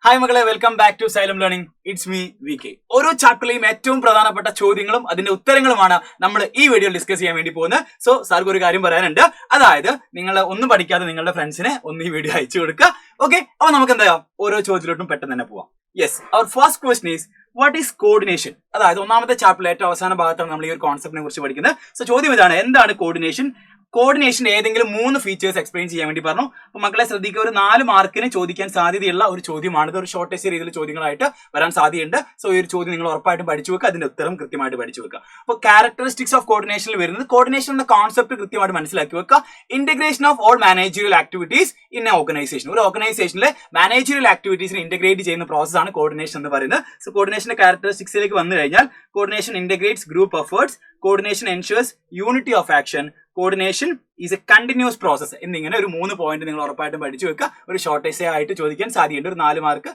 Hi മക്കളെ, welcome back to Xylem learning. It's me VK. ഓരോ ചാപ്റ്ററിലെയും ഏറ്റവും പ്രധാനപ്പെട്ട ചോദ്യങ്ങളും അതിന്റെ ഉത്തരങ്ങളുമാണ് നമ്മൾ ഈ വീഡിയോ ഡിസ്കസ് ചെയ്യാൻ വേണ്ടി പോകുന്നത്. സോ സാർക്ക് ഒരു കാര്യം പറയാനുണ്ട്, അതായത് നിങ്ങൾ ഒന്നും പഠിക്കാതെ നിങ്ങളുടെ ഫ്രണ്ട്സിനെ ഒന്ന് ഈ വീഡിയോ അയച്ചു കൊടുക്കുക. ഓക്കെ, അപ്പൊ നമുക്ക് എന്താ ഓരോ ചോദ്യത്തിലോട്ടും പെട്ടെന്ന് തന്നെ പോവാം. Yes, our first question is what is coordination? അതായത് ഒന്നാമത്തെ ചാപ്റ്ററിലെ ഏറ്റവും അവസാന ഭാഗത്താണ് നമ്മൾ ഈ ഒരു കോൺസെപ്റ്റിനെ കുറിച്ച് പഠിക്കുന്നത്. സോ ചോദ്യം ഇതാണ്, എന്താണ് കോർഡിനേഷൻ? കോർഡിനേഷൻ ഏതെങ്കിലും 3 ഫീച്ചേഴ്സ് എക്സ്പ്ലെയിൻ ചെയ്യാൻ വേണ്ടി പറഞ്ഞു. അപ്പൊ മക്കളെ ശ്രദ്ധിക്കുക, ഒരു 4 മാർക്കിന് ചോദിക്കാൻ സാധ്യതയുള്ള ഒരു ചോദ്യമാണ്. ഇത് ഒരു ഷോർട്ടസ്റ്റ് രീതിയിൽ ചോദ്യങ്ങളായിട്ട് വരാൻ സാധ്യതയുണ്ട്. സോ ഈ ഒരു ചോദ്യം നിങ്ങൾ ഉറപ്പായിട്ടും പഠിച്ചു വെക്കുക, അതിന്റെ ഉത്തരം കൃത്യമായിട്ട് പഠിച്ചു വെക്കുക. അപ്പോൾ ക്യാരക്ടറിസ്റ്റിക്സ് ഓഫ് കോർഡിനേഷനിൽ വരുന്നത് കോർഡിനേഷൻ എന്ന കോൺസെപ്റ്റ് കൃത്യമായിട്ട് മനസ്സിലാക്കി വെക്കുക. Integration of all managerial activities in A organisation. ഒരു ഓർഗനൈസേഷനിലെ മാനേജറിയൽ ആക്ടിവിറ്റീസിനെ ഇന്റഗ്രേറ്റ് ചെയ്യുന്ന പ്രോസസ്സാണ് കോർഡിനേഷൻ എന്ന് പറയുന്നത്. സോ കോർഡിനേഷന്റെ ക്യാരക്ടറിസ്റ്റിക്സിലേക്ക് വന്നു കഴിഞ്ഞാൽ coordination integrates group efforts, coordination ensures unity of action, coordination is A continuous process എന്നിങ്ങനെ ഒരു 3 പോയിന്റ് നിങ്ങൾ ഉറപ്പായിട്ടും പഠിച്ചു വെക്കുക. ഒരു ഷോർട്ട് എസ്സേ ആയിട്ട് ചോദിക്കാൻ സാധ്യതയുണ്ട്. ഒരു 4 മാർക്ക്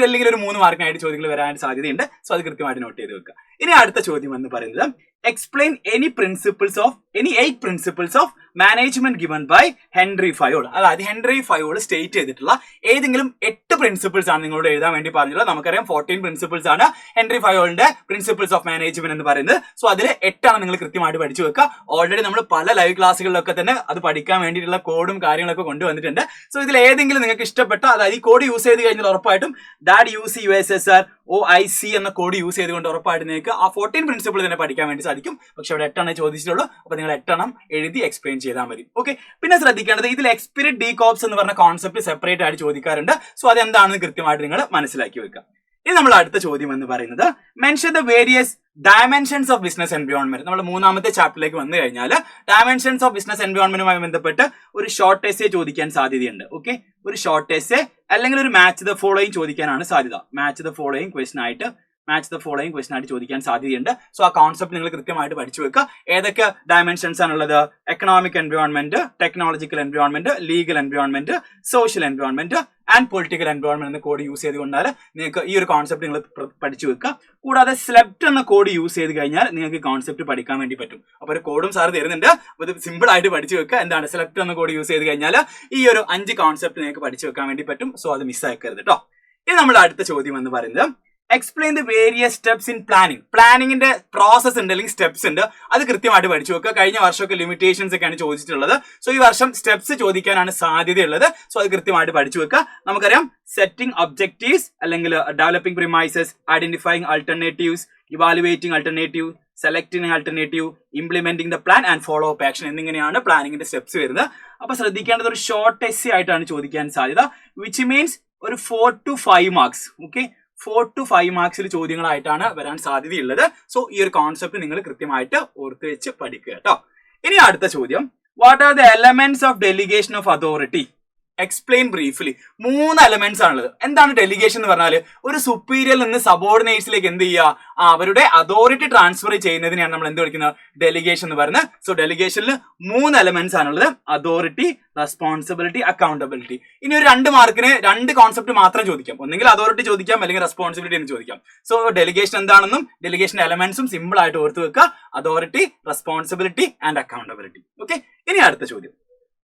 അല്ലെങ്കിൽ ഒരു 3 മാർക്കിനായിട്ട് ചോദ്യങ്ങൾ വരാൻ സാധ്യതയുണ്ട്. സോ അത് കൃത്യമായിട്ട് നോട്ട് ചെയ്ത് വെക്കുക. ഇനി അടുത്ത ചോദ്യം എന്ന് പറയുന്നത് explain any 8 principles of management given by Henri Fayol. അതായത് ഹെൻറി ഫയോൾ സ്റ്റേറ്റ് ചെയ്തിട്ടുള്ള ഏതെങ്കിലും 8 പ്രിൻസിപ്പിൾസ് ആണ് നിങ്ങളോട് എഴുതാൻ വേണ്ടി പറഞ്ഞിട്ടുള്ളത്. നമുക്കറിയാം 14 പ്രിൻസിപ്പിൾസ് ആണ് ഹെൻറി ഫയോളിന്റെ പ്രിൻസിപ്പിൾസ് ഓഫ് മാനേജ്മെന്റ് എന്ന് പറയുന്നത്. സോ അതിൽ 8 ആണ് നിങ്ങൾ കൃത്യമായിട്ട് പഠിച്ചു വെക്കുക. ഓൾറെഡി നമ്മൾ പല ലൈവ് ക്ലാസ്സുകളിലൊക്കെ തന്നെ അത് പഠിക്കാൻ വേണ്ടിയിട്ടുള്ള കോഡും കാര്യങ്ങളൊക്കെ കൊണ്ടുവന്നിട്ടുണ്ട്. സോ ഇതിൽ ഏതെങ്കിലും നിങ്ങൾക്ക് ഇഷ്ടപ്പെട്ട, അതായത് ഈ കോഡ് യൂസ് ചെയ്ത് കഴിഞ്ഞാൽ ഉറപ്പായിട്ടും ഡാഡ് യൂസ് USSR OIC എന്ന കോഡ് യൂസ് ചെയ്തുകൊണ്ട് ഉറപ്പായിട്ട് നിങ്ങൾക്ക് ആ 14 പ്രിൻസിപ്പിൾ തന്നെ പഠിക്കാൻ വേണ്ടി സാധിക്കും. പക്ഷെ അവിടെ 8 ചോദിച്ചിട്ടുള്ളൂ. അപ്പൊ നിങ്ങൾ 8 എഴുതി എക്സ്പ്ലെയിൻ ചെയ്താൽ മതി. ഓക്കെ, പിന്നെ ശ്രദ്ധിക്കേണ്ടത് ഇതിൽ എക്സ്പിരിറ്റ് ഡീകോപ്സ് എന്ന് പറഞ്ഞ കോൺസെപ്റ്റ് സെപ്പറേറ്റ് ആയിട്ട് ചോദിക്കാറുണ്ട്. സോ അതെന്താണെന്ന് കൃത്യമായിട്ട് നിങ്ങൾ മനസ്സിലാക്കി വെക്കുക. ഇനി നമ്മൾ അടുത്ത ചോദ്യം എന്ന് പറയുന്നത് mention the various dimensions of business environment. നമ്മൾ 3ാമത്തെ ചാപ്റ്ററിലേക്ക് വന്നു കഴിഞ്ഞാൽ ഡയമെൻഷൻസ് ഓഫ് ബിസിനസ് എൻവയോൺമെന്റുമായി ബന്ധപ്പെട്ട് ഒരു ഷോർട്ട് എസ്സേ ചോദിക്കാൻ സാധ്യതയുണ്ട്. ഓക്കെ, ഒരു ഷോർട്ട് എസ്സേ അല്ലെങ്കിൽ ഒരു മാച്ച് ദ ഫോളോയിങ് ചോദിക്കാനാണ് സാധ്യത. മാച്ച് ദ ഫോളോയിങ് ക്വസ്റ്റൻ ആയിട്ട് ചോദിക്കാൻ സാധ്യതയുണ്ട്. സോ ആ കോൺസെപ്റ്റ് നിങ്ങൾ കൃത്യമായിട്ട് പഠിച്ചു വെക്കുക. ഏതൊക്കെ ഡയമെൻഷൻസ് ആണുള്ളത്? Economic environment, technological environment, legal environment, social environment and political environment എന്ന കോഡ് യൂസ് ചെയ്തുകൊണ്ടാൽ നിങ്ങൾക്ക് ഈ ഒരു കോൺസെപ്റ്റ് നിങ്ങൾ പഠിച്ചു വെക്കുക. കൂടാതെ സ്ലെപ്റ്റ് എന്ന കോഡ് യൂസ് ചെയ്ത് കഴിഞ്ഞാൽ നിങ്ങൾക്ക് കോൺസെപ്റ്റ് പഠിക്കാൻ വേണ്ടി പറ്റും. അപ്പോൾ ഒരു കോഡും സാർ തരുന്നുണ്ട്, അത് സിമ്പിൾ ആയിട്ട് പഠിച്ചു വെക്കുക. എന്താണ് സ്ലെപ്റ്റ് എന്ന കോഡ് യൂസ് ചെയ്ത് കഴിഞ്ഞാൽ ഈ ഒരു 5 കോൺസെപ്റ്റ് നിങ്ങൾക്ക് പഠിച്ചു വെക്കാൻ വേണ്ടി പറ്റും. സോ അത് മിസ്സാക്കരുത് കേട്ടോ. ഇനി നമ്മൾ അടുത്ത ചോദ്യം എന്ന് പറയുന്നത് explain the various steps in planning. പ്ലാനിങ്ങിന്റെ പ്രോസസ് ഉണ്ട് അല്ലെങ്കിൽ സ്റ്റെപ്സ് ഉണ്ട്, അത് കൃത്യമായിട്ട് പഠിച്ചു വെക്കുക. കഴിഞ്ഞ വർഷമൊക്കെ ലിമിറ്റേഷൻസ് ഒക്കെയാണ് ചോദിച്ചിട്ടുള്ളത്. സോ ഈ വർഷം സ്റ്റെപ്സ് ചോദിക്കാനാണ് സാധ്യതയുള്ളത്. സോ അത് കൃത്യമായിട്ട് പഠിച്ചു വെക്കുക. നമുക്കറിയാം സെറ്റിംഗ് ഒബ്ജക്റ്റീവ്സ് അല്ലെങ്കിൽ developing premises, identifying alternatives, evaluating alternative, selecting alternative, implementing the plan and follow up action എന്നിങ്ങനെയാണ് പ്ലാനിങ്ങിന്റെ സ്റ്റെപ്സ് വരുന്നത്. അപ്പൊ ശ്രദ്ധിക്കേണ്ടത് ഒരു ഷോർട്ട് എസ്സേ ആയിട്ടാണ് ചോദിക്കാൻ സാധ്യത, വിച്ച് മീൻസ് ഒരു 4 to 5 മാർക്സ്. ഓക്കെ, 4 to 5 മാർക്സിൽ ചോദ്യങ്ങളായിട്ടാണ് വരാൻ സാധ്യതയുള്ളത്. സോ ഈ ഒരു കോൺസെപ്റ്റ് നിങ്ങൾ കൃത്യമായിട്ട് ഓർത്ത് വെച്ച് പഠിക്കുക കേട്ടോ. ഇനി അടുത്ത ചോദ്യം, what are the elements of delegation of authority? Explain briefly. 3 elements ആണുള്ളത്. എന്താണ് ഡെലിഗേഷൻ എന്ന് പറഞ്ഞാൽ ഒരു സുപ്പീരിയറിൽ നിന്ന് സബോർഡിനേറ്റ്സിലേക്ക് എന്ത് ചെയ്യുക, അവരുടെ അതോറിറ്റി ട്രാൻസ്ഫർ ചെയ്യുന്നതിനെയാണ് നമ്മൾ എന്ത് വിളിക്കുന്നത്? ഡെലിഗേഷൻ എന്ന് പറയുന്നത്. സോ ഡെലിഗേഷനിൽ 3 എലമെന്റ്സ് ആണുള്ളത്: അതോറിറ്റി, റെസ്പോൺസിബിലിറ്റി, അക്കൗണ്ടബിലിറ്റി. ഇനി ഒരു 2 മാർക്കിന് 2 കോൺസെപ്റ്റ് മാത്രം ചോദിക്കാം. ഒന്നെങ്കിൽ അതോറിറ്റി ചോദിക്കാം, അല്ലെങ്കിൽ റെസ്പോൺസിബിലിറ്റി എന്ന് ചോദിക്കാം. സോ ഡെലിഗേഷൻ എന്താണെന്നും ഡെലിഗേഷന്റെ എലമെന്റ്സും സിമ്പിൾ ആയിട്ട് ഓർത്ത് വെക്കുക: authority, responsibility and accountability. Okay, ഇനി അടുത്ത ചോദ്യം,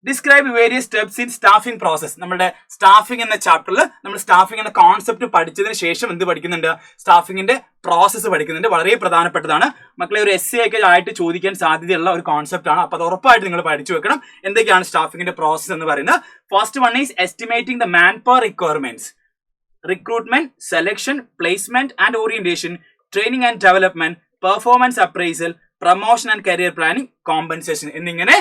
describe various steps in staffing process. നമ്മുടെ സ്റ്റാഫിംഗ് എന്ന ചാപ്റ്ററിൽ നമ്മൾ സ്റ്റാഫിംഗ് എന്ന കോൺസെപ്റ്റ് പഠിച്ചതിന് ശേഷം എന്ത് പഠിക്കുന്നുണ്ട്? സ്റ്റാഫിംഗിന്റെ പ്രോസസ്സ് പഠിക്കുന്നുണ്ട്. വളരെ പ്രധാനപ്പെട്ടതാണ് മക്കളെ. ഒരു എസ്സേ ഒക്കെ ആയിട്ട് ചോദിക്കാൻ സാധ്യതയുള്ള ഒരു കോൺസെപ്റ്റ് ആണ്. അപ്പൊ അത് ഉറപ്പായിട്ട് നിങ്ങൾ പഠിച്ചു വെക്കണം. എന്തൊക്കെയാണ് സ്റ്റാഫിംഗിന്റെ പ്രോസസ് എന്ന് പറയുന്നത്? First one is estimating the man power requirements, recruitment, selection, placement and orientation, training and development, performance appraisal, promotion and career planning, compensation എന്നിങ്ങനെ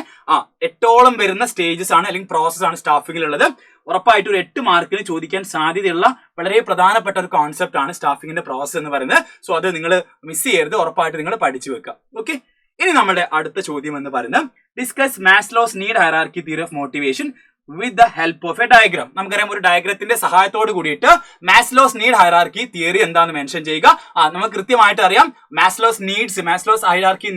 8ഓളം വരുന്ന സ്റ്റേജസ് ആണ് അല്ലെങ്കിൽ പ്രോസസ് ആണ് സ്റ്റാഫിംഗിലുള്ളത്. ഉറപ്പായിട്ട് ഒരു 8 മാർക്കിന് ചോദിക്കാൻ സാധ്യതയുള്ള വളരെ പ്രധാനപ്പെട്ട ഒരു കോൺസെപ്റ്റ് ആണ് സ്റ്റാഫിംഗിന്റെ പ്രോസസ് എന്ന് പറയുന്നത്. സോ അത് നിങ്ങൾ മിസ് ചെയ്യരുത്, ഉറപ്പായിട്ട് നിങ്ങൾ പഠിച്ചു വെക്കുക. ഓക്കെ, ഇനി നമ്മുടെ അടുത്ത ചോദ്യം എന്ന് പറയുന്നത് discuss Maslow's need hierarchy theory of motivation with the help of A diagram. നമുക്കറിയാം ഒരു ഡയഗ്രത്തിന്റെ സഹായത്തോട് കൂടിയിട്ട് മാസ്ലോസ് നീഡ് ഹയറാർക്കി തിയറി എന്താണെന്ന് മെൻഷൻ ചെയ്യുക. നമുക്ക് കൃത്യമായിട്ട് അറിയാം Maslow's hierarchy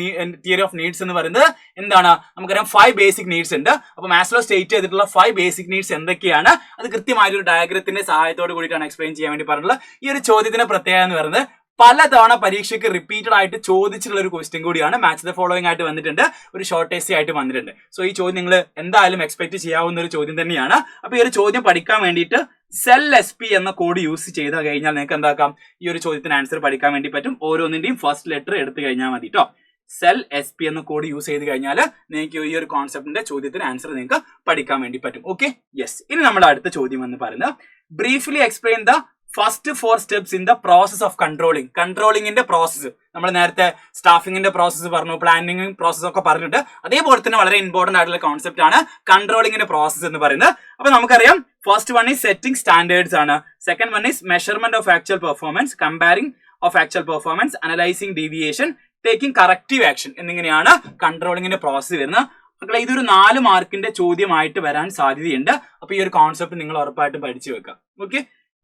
theory of needs എന്ന് പറയുന്നത് എന്താണ്? നമുക്കറിയാം 5 ബേസിക് നീഡ്സ് ഉണ്ട്. അപ്പൊ മാസ്ലോ സ്റ്റേറ്റ് ചെയ്തിട്ടുള്ള 5 ബേസിക് നീഡ്സ് എന്തൊക്കെയാണ്? അത് കൃത്യമായിട്ട് ഒരു ഡയഗ്രത്തിന്റെ സഹായത്തോട് കൂടിയിട്ടാണ് എക്സ്പ്ലെയിൻ ചെയ്യാൻ വേണ്ടി പറഞ്ഞിട്ടുള്ളത്. ഈ ഒരു ചോദ്യത്തിന്റെ പ്രത്യേകത എന്ന് പറയുന്നത് പലതവണ പരീക്ഷയ്ക്ക് റിപ്പീറ്റഡ് ആയിട്ട് ചോദിച്ചിട്ടുള്ള ഒരു ക്വസ്റ്റ്യൻ കൂടിയാണ്. മാച്ച് ദ ഫോളോയിങ് ആയിട്ട് വന്നിട്ടുണ്ട്, ഒരു ഷോർട്ട് എസ്സേ ആയിട്ട് വന്നിട്ടുണ്ട്. സോ ഈ ചോദ്യം നിങ്ങൾ എന്തായാലും എക്സ്പെക്ട് ചെയ്യാവുന്ന ഒരു ചോദ്യം തന്നെയാണ്. അപ്പൊ ഈ ഒരു ചോദ്യം പഠിക്കാൻ വേണ്ടിയിട്ട് സെൽ SP എന്ന കോഡ് യൂസ് ചെയ്ത് കഴിഞ്ഞാൽ നിങ്ങൾക്ക് എന്താക്കാം, ഈ ഒരു ചോദ്യത്തിന് ആൻസർ പഠിക്കാൻ വേണ്ടി പറ്റും. ഓരോന്നിന്റെയും ഫസ്റ്റ് ലെറ്റർ എടുത്തു കഴിഞ്ഞാൽ മതി കേട്ടോ. സെൽ SP എന്ന കോഡ് യൂസ് ചെയ്ത് കഴിഞ്ഞാൽ നിങ്ങൾക്ക് ഈ ഒരു കോൺസെപ്റ്റിന്റെ ചോദ്യത്തിന് ആൻസർ നിങ്ങൾക്ക് പഠിക്കാൻ വേണ്ടി പറ്റും. Okay, yes. ഇനി നമ്മുടെ അടുത്ത ചോദ്യം എന്ന് പറയുന്നത് briefly explain the first 4 steps in the process of controlling. കൺട്രോളിംഗിന്റെ പ്രോസസ്സ് നമ്മൾ നേരത്തെ സ്റ്റാഫിംഗിന്റെ പ്രോസസ്സ് പറഞ്ഞു, പ്ലാനിംഗ് പ്രോസസ് ഒക്കെ പറഞ്ഞിട്ട് അതേപോലെ തന്നെ വളരെ ഇമ്പോർട്ടന്റ് ആയിട്ടുള്ള കോൺസെപ്റ്റ് ആണ് കൺട്രോളിംഗിന്റെ പ്രോസസ്സ് എന്ന് പറയുന്നത്. അപ്പൊ നമുക്കറിയാം first one is setting standards ആണ്, second one is measurement of actual performance, comparing of actual performance, analysing deviation, taking corrective action എന്നിങ്ങനെയാണ് കൺട്രോളിംഗിന്റെ പ്രോസസ്സ് വരുന്നത്. മക്കളെ ഇതൊരു 4 മാർക്കിന്റെ ചോദ്യമായിട്ട് വരാൻ സാധ്യതയുണ്ട്. അപ്പൊ ഈ ഒരു കോൺസെപ്റ്റ് നിങ്ങൾ ഉറപ്പായിട്ടും പഠിച്ചു വെക്കാം. ഓക്കെ,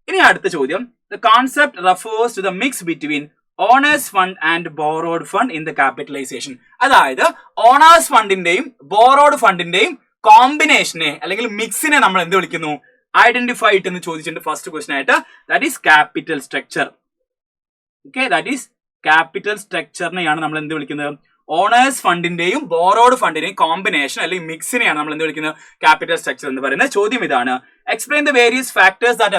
ഇനി അടുത്ത ചോദ്യം, the concept refers to the mix between owners fund and borrowed fund in the capitalisation. അതായത് ഓണേഴ്സ് ഫണ്ടിന്റെയും ബോറോഡ് ഫണ്ടിന്റെയും കോമ്പിനേഷനെ അല്ലെങ്കിൽ മിക്സിനെ നമ്മൾ എന്ത് വിളിക്കുന്നു, ഐഡന്റിഫൈ ഇട്ട് എന്ന് ചോദിച്ചിട്ടുണ്ട് ഫസ്റ്റ് ക്വസ്റ്റൻ ആയിട്ട്. That is capital structure. Okay, that is capital സ്ട്രക്ചറിനെയാണ് നമ്മൾ എന്ത് വിളിക്കുന്നത്, ഓണേഴ്സ് ഫണ്ടിന്റെയും ബോറോഡ് ഫണ്ടിന്റെയും കോമ്പിനേഷൻ അല്ലെങ്കിൽ മിക്സിനെയാണ് നമ്മൾ എന്ത് വിളിക്കുന്നത്, ക്യാപിറ്റൽ സ്ട്രക്ചർ എന്ന് പറയുന്നത്. ചോദ്യം ഇതാണ്, explain the various factors that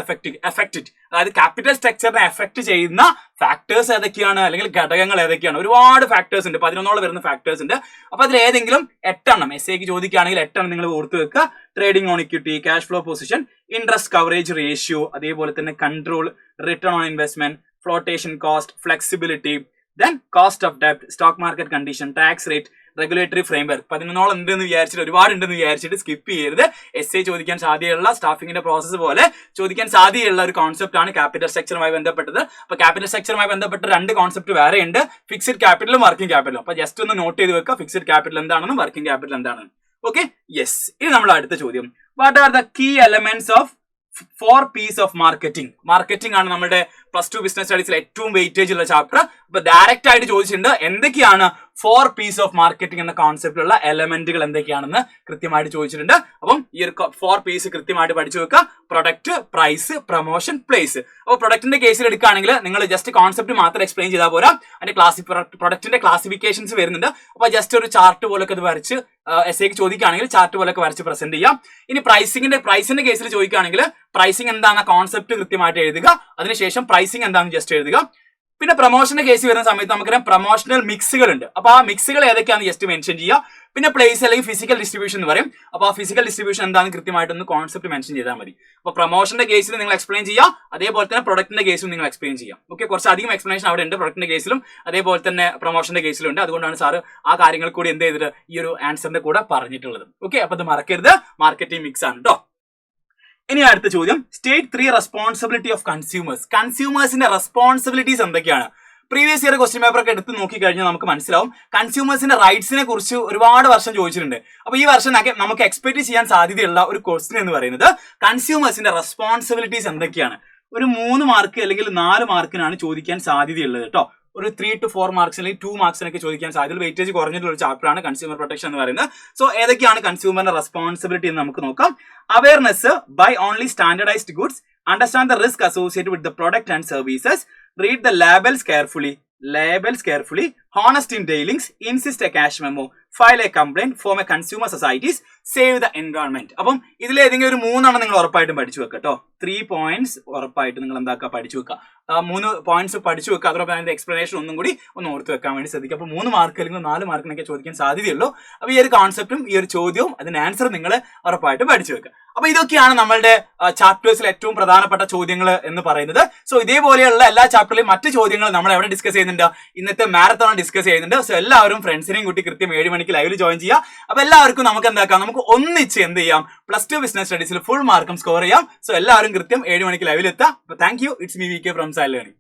effect it. അതായത് ക്യാപിറ്റൽ സ്ട്രക്ചറിനെ എഫക്ട് ചെയ്യുന്ന ഫാക്ടേഴ്സ് ഏതൊക്കെയാണ് അല്ലെങ്കിൽ ഘടകങ്ങൾ ഏതൊക്കെയാണ്. ഒരുപാട് ഫാക്ടേഴ്സ് ഉണ്ട്, 11 വരുന്ന ഫാക്ടേഴ്സ് ഉണ്ട്. അപ്പൊ അതിൽ ഏതെങ്കിലും 8 എസ്ഐക്ക് ചോദിക്കുകയാണെങ്കിൽ 8 നിങ്ങൾ ഓർത്ത് വെക്കുക. Trading on equity, cash flow position, interest coverage ratio, അതേപോലെ തന്നെ control, return on investment, flotation cost, flexibility, then cost of debt, stock market condition, tax rate, regulatory framework. 11 ഉണ്ടെന്ന് വിചാരിച്ചിട്ട് ഒരുപാട് ഉണ്ടെന്ന് വിചാരിച്ചിട്ട് സ്കിപ്പ് ചെയ്യരുത്. എസ്ഐ ചോദിക്കാൻ സാധ്യതയുള്ള സ്റ്റാഫിംഗിന്റെ പ്രോസസ്സ് പോലെ ചോദിക്കാൻ സാധ്യതയുള്ള ഒരു കോൺസെപ്റ്റ് ആണ് ക്യാപിറ്റൽ സ്ട്രക്ചറുമായി ബന്ധപ്പെട്ടത്. അപ്പൊ ക്യാപിറ്റൽ സ്ട്രക്ചറുമായി ബന്ധപ്പെട്ട 2 കോൺസെപ്റ്റ് വേറെ ഉണ്ട്, ഫിക്സഡ് ക്യാപിറ്റലും വർക്കിംഗ് ക്യാപിറ്റലും. അപ്പൊ ജസ്റ്റ് ഒന്ന് നോട്ട് ചെയ്ത് വെക്കുക, ഫിക്സഡ് ക്യാപിറ്റൽ എന്താണെന്നും വർക്കിംഗ് ക്യാപിറ്റൽ എന്താണെന്നും. Okay, yes. ഇനി നമ്മൾ അടുത്ത ചോദ്യം, what are the key elements of 4 P's of marketing. Marketing ആണ് നമ്മുടെ +2 ബിസിനസ് സ്റ്റഡീസിൽ ഏറ്റവും വെയിറ്റേജ് ഉള്ള ചാപ്റ്റർ. അപ്പൊ ഡയറക്റ്റ് ആയിട്ട് ചോദിച്ചിട്ടുണ്ട് എന്തൊക്കെയാണ് 4 P's ഓഫ് മാർക്കറ്റിംഗ് എന്ന കോൺസെപ്റ്റിലുള്ള എലമെന്റുകൾ എന്തൊക്കെയാണെന്ന് കൃത്യമായിട്ട് ചോദിച്ചിട്ടുണ്ട്. അപ്പം ഈ ഒരു 4 P's കൃത്യമായിട്ട് പഠിച്ചു വെക്കുക. Product, price, promotion, place. അപ്പോൾ പ്രൊഡക്റ്റിന്റെ കേസിൽ എടുക്കുകയാണെങ്കിൽ നിങ്ങൾ ജസ്റ്റ് കോൺസെപ്റ്റ് മാത്രം എക്സ്പ്ലെയിൻ ചെയ്താൽ പോരാ, അതിന്റെ പ്രൊഡക്റ്റിന്റെ ക്ലാസിഫിക്കേഷൻസ് വരുന്നുണ്ട്. അപ്പൊ ജസ്റ്റ് ഒരു ചാർട്ട് പോലൊക്കെ ഇത് വരച്ച് എസ്ഐക്ക് ചോദിക്കുകയാണെങ്കിൽ ചാർട്ട് പോലൊക്കെ വരച്ച് പ്രസന്റ് ചെയ്യാം. ഇനി പ്രൈസിന്റെ കേസിൽ ചോദിക്കുകയാണെങ്കിൽ പ്രൈസിംഗ് എന്താണെന്ന കോൺസെപ്റ്റ് കൃത്യമായിട്ട് എഴുതുക, അതിനുശേഷം പ്രൈസിംഗ് എന്താണെന്ന് ജസ്റ്റ് എഴുതുക. പിന്നെ പ്രൊമോഷന്റെ കേസ് വരുന്ന സമയത്ത് നമുക്കറിയാം പ്രൊമോഷണൽ മിക്സുകൾ ഉണ്ട്. അപ്പൊ ആ മിക്സുകൾ ഏതൊക്കെയാണെന്ന് ജസ്റ്റ് മെൻഷൻ ചെയ്യുക. പിന്നെ പ്ലേസ് അല്ലെങ്കിൽ ഫിസിക്കൽ ഡിസ്ട്രിബ്യൂഷൻ എന്ന് പറയും. അപ്പൊ ആ ഫിസിക്കൽ ഡിസ്ട്രിബ്യൂഷൻ എന്താണെന്ന് കൃത്യമായിട്ടൊന്ന് കോൺസെപ്റ്റ് മെൻഷൻ ചെയ്താൽ മതി. അപ്പൊ പ്രൊമോഷന്റെ കേസിൽ നിങ്ങൾ എക്സ്പ്ലെയിൻ ചെയ്യുക, അതേപോലെ തന്നെ പ്രൊഡക്റ്റിന്റെ കേസിലും നിങ്ങൾ എക്സ്പ്ലെയിൻ ചെയ്യാം. ഓക്കെ, കുറച്ചധികം എക്സ്പ്ലനേഷൻ അവിടെ ഉണ്ട് പ്രൊഡക്റ്റിന്റെ കേസിലും അതേപോലെ തന്നെ പ്രൊമോഷന്റെ കേസിലും ഉണ്ട്. അതുകൊണ്ടാണ് സാറ് ആ കാര്യങ്ങൾ കൂടി എന്ത് ചെയ്തിട്ട് ഈ ഒരു ആൻസറിന്റെ കൂടെ പറഞ്ഞിട്ടുള്ളത്. ഓക്കെ, അപ്പൊ ഇത് മറക്കരുത്, മാർക്കറ്റിംഗ് മിക്സ് ആണ് കേട്ടോ. ഇനി അടുത്ത ചോദ്യം, സ്റ്റേറ്റ് 3 റെസ്പോൺസിബിലിറ്റി ഓഫ് കൺസ്യൂമേഴ്സ്. കൺസ്യൂമേഴ്സിന്റെ റെസ്പോൺസിബിലിറ്റീസ് എന്തൊക്കെയാണ്? പ്രീവിയസ് ഇയർ ക്വസ്റ്റ്യൻ പേപ്പർ ഒക്കെ എടുത്ത് നോക്കി കഴിഞ്ഞാൽ നമുക്ക് മനസ്സിലാവും കൺസ്യൂമേഴ്സിന്റെ റൈറ്റ്സിനെ കുറിച്ച് ഒരുപാട് വർഷം ചോദിച്ചിട്ടുണ്ട്. അപ്പൊ ഈ വർഷം നമുക്ക് എക്സ്പെക്ട് ചെയ്യാൻ സാധ്യതയുള്ള ഒരു ക്വസ്റ്റ്യൻ എന്ന് പറയുന്നത് കൺസ്യൂമേഴ്സിന്റെ റെസ്പോൺസിബിലിറ്റീസ് എന്തൊക്കെയാണ്. ഒരു 3 മാർക്ക് അല്ലെങ്കിൽ 4 മാർക്കിനാണ് ചോദിക്കാൻ സാധ്യതയുള്ളത് കേട്ടോ. ഒരു 3 to 4 മാർക്സ് അല്ലെങ്കിൽ 2 മാർക്സിനൊക്കെ ചോദിക്കാൻ സാധ്യത വെയിറ്റേജ് കുറഞ്ഞിട്ടുള്ള ഒരു ചാപ്റ്റർ ആണ് കൺസ്യൂമർ പ്രൊട്ടക്ഷൻ എന്ന് പറയുന്നത്. സോ ഏതൊക്കെയാണ് കൺസ്യൂമറിന്റെ റെസ്പോൺസിബിലിറ്റി എന്ന് നമുക്ക് നോക്കാം. Awareness, buy only standardised goods, understand the risk associated with the product and services, read the labels carefully, honest in dealings, insist a cash memo, file a complaint, form a consumer societies, save the environment. അപ്പം ഇതിലേതെങ്കിലും ഒരു 3 നിങ്ങൾ ഉറപ്പായിട്ടും പഠിച്ചു വെക്കുക കേട്ടോ. 3 points ഉറപ്പായിട്ട് നിങ്ങൾ എന്താക്കുക പഠിച്ചു വെക്കുക. 3 points പഠിച്ചു വെക്കുക. അതോടൊപ്പം അതിന്റെ എക്സ്പ്ലനേഷൻ ഒന്നും കൂടി ഒന്ന് ഓർത്ത് വെക്കാൻ വേണ്ടി ശ്രദ്ധിക്കുക. അപ്പൊ 3 മാർക്ക് അല്ലെങ്കിൽ 4 മാർക്കിനൊക്കെ ചോദിക്കാൻ സാധ്യതയുള്ളൂ. അപ്പൊ ഈ ഒരു കോൺസെപ്റ്റും ഈ ഒരു ചോദ്യവും അതിന്റെ ആൻസർ നിങ്ങൾ ഉറപ്പായിട്ട് പഠിച്ചു വെക്കുക. അപ്പൊ ഇതൊക്കെയാണ് നമ്മളുടെ ചാപ്റ്റേഴ്സിൽ ഏറ്റവും പ്രധാനപ്പെട്ട ചോദ്യങ്ങൾ എന്ന് പറയുന്നത്. സോ ഇതേപോലെയുള്ള എല്ലാ ചാപ്റ്ററിലും മറ്റു ചോദ്യങ്ങൾ നമ്മൾ എവിടെ ഡിസ്കസ് ചെയ്യുന്നുണ്ട്, ഇന്നത്തെ മാരത്തോൺ ഡിസ്കസ് ചെയ്യുന്നുണ്ട്. സോ എല്ലാവരും ഫ്രണ്ട്സിനെയും കൂട്ടി കൃത്യം 7 മണിക്ക് ലൈവിൽ ജോയിൻ ചെയ്യുക. അപ്പൊ എല്ലാവർക്കും നമുക്ക് എന്താക്കാം, നമുക്ക് ഒന്നിച്ച് എന്ത് ചെയ്യാം, +2 ബിസിനസ് സ്റ്റഡീസിൽ ഫുൾ മാർക്കും സ്കോർ ചെയ്യാം. സോ എല്ലാവരും കൃത്യം 7 മണിക്ക് ലൈവിൽ എത്താം. Thank you. It's me VK from Xylem learning.